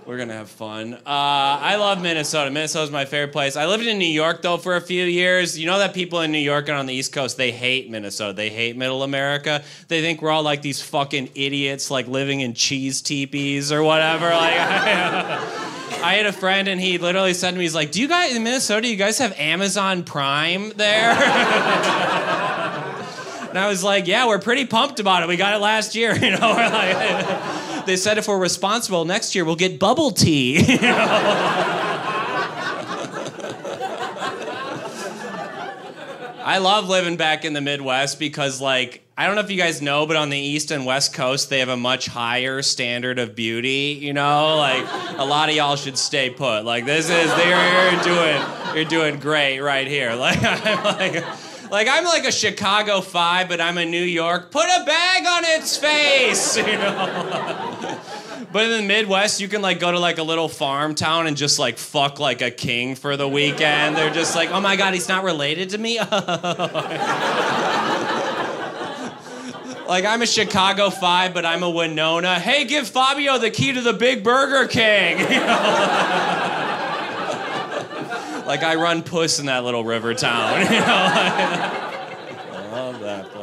We're gonna have fun. I love Minnesota. Minnesota's my favorite place. I lived in New York though for a few years. You know that people in New York and on the East Coast, they hate Minnesota. They hate Middle America. They think we're all like these fucking idiots, like living in cheese teepees or whatever. Like, I had a friend and he literally said to me, he's like, "Do you guys in Minnesota? You guys have Amazon Prime there?" And I was like, "Yeah, we're pretty pumped about it. We got it last year." You know, we're like. They said if we're responsible, next year we'll get bubble tea. You know? I love living back in the Midwest because, like, I don't know if you guys know, but on the East and West Coast, they have a much higher standard of beauty, you know? Like, a lot of y'all should stay put. Like, you're doing great right here. Like, I'm like a Chicago 5, but I'm a New York. Put a bag on its face, you know? But in the Midwest, you can, like, go to, like, a little farm town and just, like, fuck like a king for the weekend. They're just like, "Oh, my God, he's not related to me?" Like, I'm a Chicago 5, but I'm a Winona. "Hey, give Fabio the key to the Big Burger King." You know? Like, I run puss in that little river town, you know? I love that place.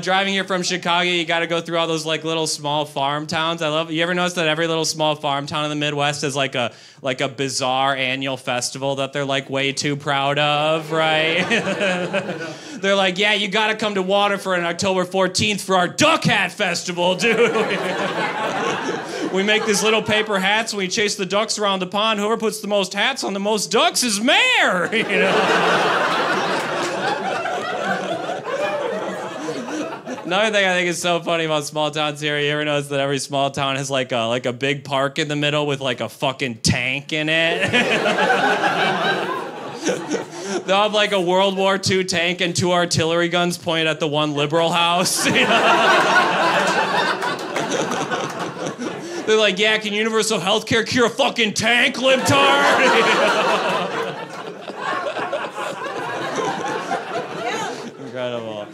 Driving here from Chicago, you got to go through all those, like, little small farm towns. You ever notice that every little small farm town in the Midwest is like a bizarre annual festival that they're, like, way too proud of, right? They're like, "Yeah, you got to come to Waterford on October 14th for our Duck Hat Festival, dude." We make these little paper hats and we chase the ducks around the pond. Whoever puts the most hats on the most ducks is mayor, you know? Another thing I think is so funny about small towns here, you ever notice that every small town has like a big park in the middle with like a fucking tank in it? They'll have like a World War II tank and 2 artillery guns pointed at the one liberal house. You know? They're like, "Yeah, can universal health care cure a fucking tank, libtard?" Incredible.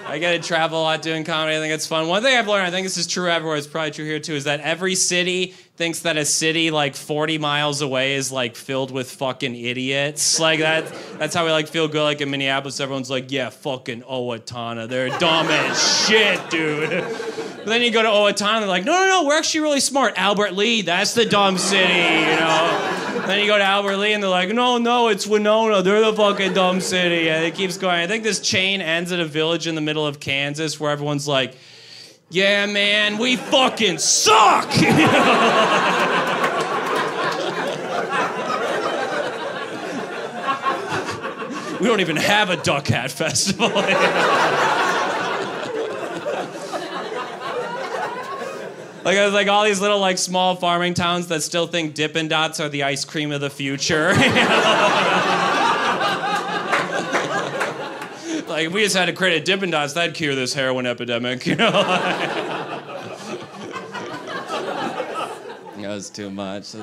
I get to travel a lot doing comedy. I think it's fun. One thing I've learned, I think this is true everywhere, it's probably true here too, is that every city thinks that a city like 40 miles away is like filled with fucking idiots. Like that's how we like feel good. Like in Minneapolis, everyone's like, "Yeah, fucking Owatonna. They're dumb as shit, dude." But then you go to Owatonna, they're like, no, we're actually really smart. Albert Lee, that's the dumb city, you know? Then you go to Albert Lee and they're like, no, it's Winona. They're the fucking dumb city. And it keeps going. I think this chain ends at a village in the middle of Kansas where everyone's like, "Yeah, man, we fucking suck." You know? We don't even have a Duck Hat Festival. Like, there's like all these little like small farming towns that still think Dippin' Dots are the ice cream of the future. You know? Like, if we just had to create a Dippin' Dots, that'd cure this heroin epidemic, you know? That was too much.